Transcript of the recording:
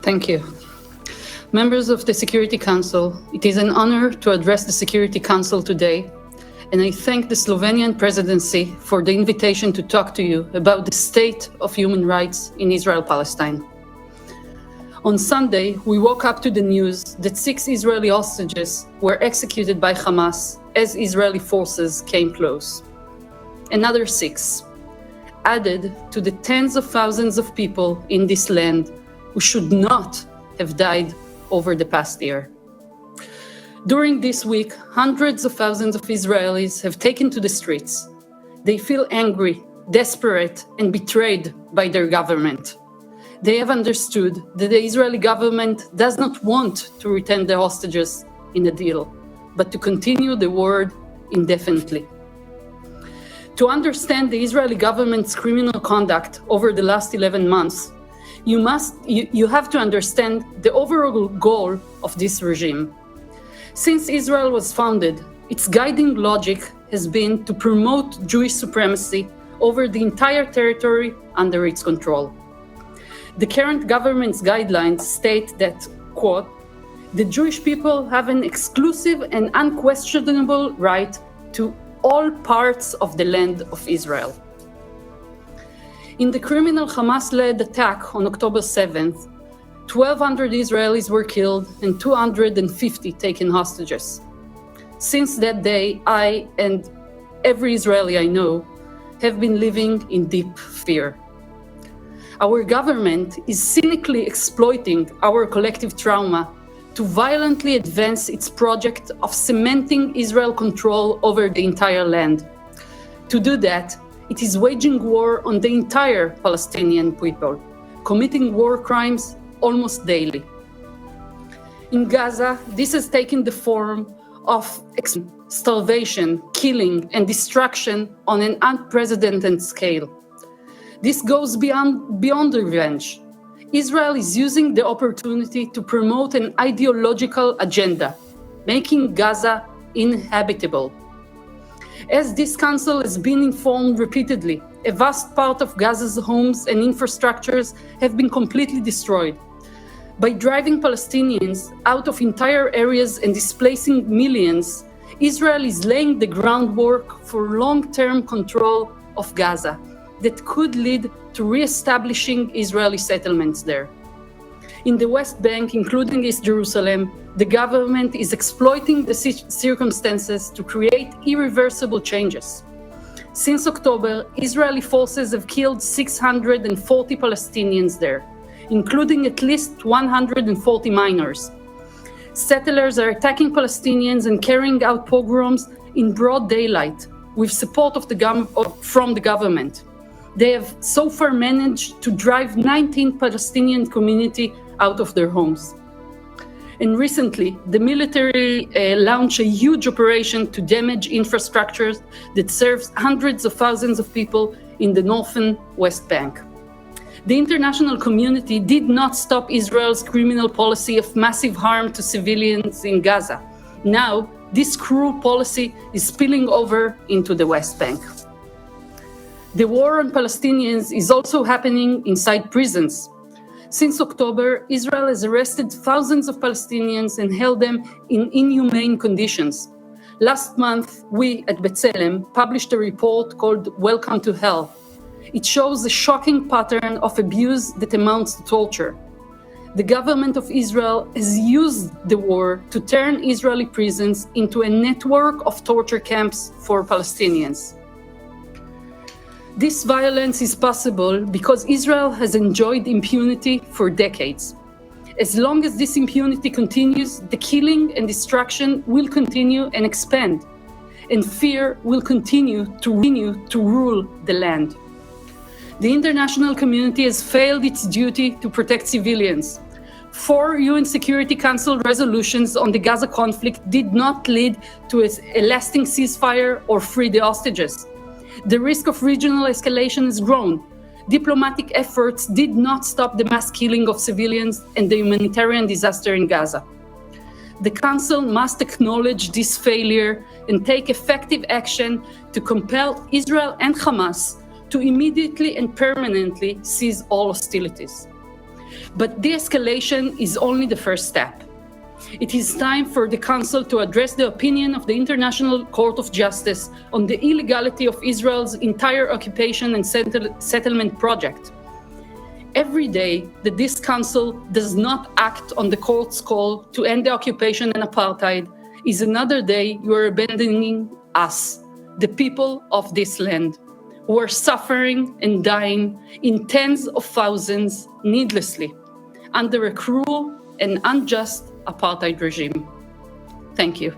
Thank you. Members of the Security Council, it is an honor to address the Security Council today, and I thank the Slovenian presidency for the invitation to talk to you about the state of human rights in Israel-Palestine. On Sunday, we woke up to the news that 6 Israeli hostages were executed by Hamas as Israeli forces came close. Another 6, added to the tens of thousands of people in this land who should not have died over the past year. During this week, hundreds of thousands of Israelis have taken to the streets. They feel angry, desperate, and betrayed by their government. They have understood that the Israeli government does not want to return the hostages in a deal, but to continue the war indefinitely. To understand the Israeli government's criminal conduct over the last 11 months, you have to understand the overall goal of this regime. Since Israel was founded, its guiding logic has been to promote Jewish supremacy over the entire territory under its control. The current government's guidelines state that, quote, the Jewish people have an exclusive and unquestionable right to all parts of the land of Israel. In the criminal Hamas-led attack on October 7th, 1,200 Israelis were killed and 250 taken hostages. Since that day, I and every Israeli I know have been living in deep fear. Our government is cynically exploiting our collective trauma to violently advance its project of cementing Israel control over the entire land. To do that, it is waging war on the entire Palestinian people, committing war crimes almost daily. In Gaza, this has taken the form of starvation, killing, and destruction on an unprecedented scale. This goes beyond revenge. Israel is using the opportunity to promote an ideological agenda, making Gaza inhabitable. As this council has been informed repeatedly, a vast part of Gaza's homes and infrastructures have been completely destroyed. By driving Palestinians out of entire areas and displacing millions, Israel is laying the groundwork for long-term control of Gaza that could lead to re-establishing Israeli settlements there. In the West Bank, including East Jerusalem, the government is exploiting the circumstances to create irreversible changes. Since October, Israeli forces have killed 640 Palestinians there, including at least 140 minors. Settlers are attacking Palestinians and carrying out pogroms in broad daylight with support from the government. They have so far managed to drive 19 Palestinian community out of their homes. And recently, the military launched a huge operation to damage infrastructures that serves hundreds of thousands of people in the northern West Bank. The international community did not stop Israel's criminal policy of massive harm to civilians in Gaza. Now, this cruel policy is spilling over into the West Bank. The war on Palestinians is also happening inside prisons. Since October, Israel has arrested thousands of Palestinians and held them in inhumane conditions. Last month, we at B'Tselem published a report called Welcome to Hell. It shows a shocking pattern of abuse that amounts to torture. The government of Israel has used the war to turn Israeli prisons into a network of torture camps for Palestinians. This violence is possible because Israel has enjoyed impunity for decades. As long as this impunity continues, the killing and destruction will continue and expand, and fear will continue to rule the land. The international community has failed its duty to protect civilians. 4 UN Security Council resolutions on the Gaza conflict did not lead to a lasting ceasefire or free the hostages. The risk of regional escalation has grown. Diplomatic efforts did not stop the mass killing of civilians and the humanitarian disaster in Gaza. The Council must acknowledge this failure and take effective action to compel Israel and Hamas to immediately and permanently cease all hostilities. But de-escalation is only the first step. It is time for the Council to address the opinion of the International Court of Justice on the illegality of Israel's entire occupation and settlement project. Every day that this Council does not act on the Court's call to end the occupation and apartheid is another day you are abandoning us, the people of this land, who are suffering and dying in tens of thousands needlessly under a cruel and unjust apartheid regime. Thank you.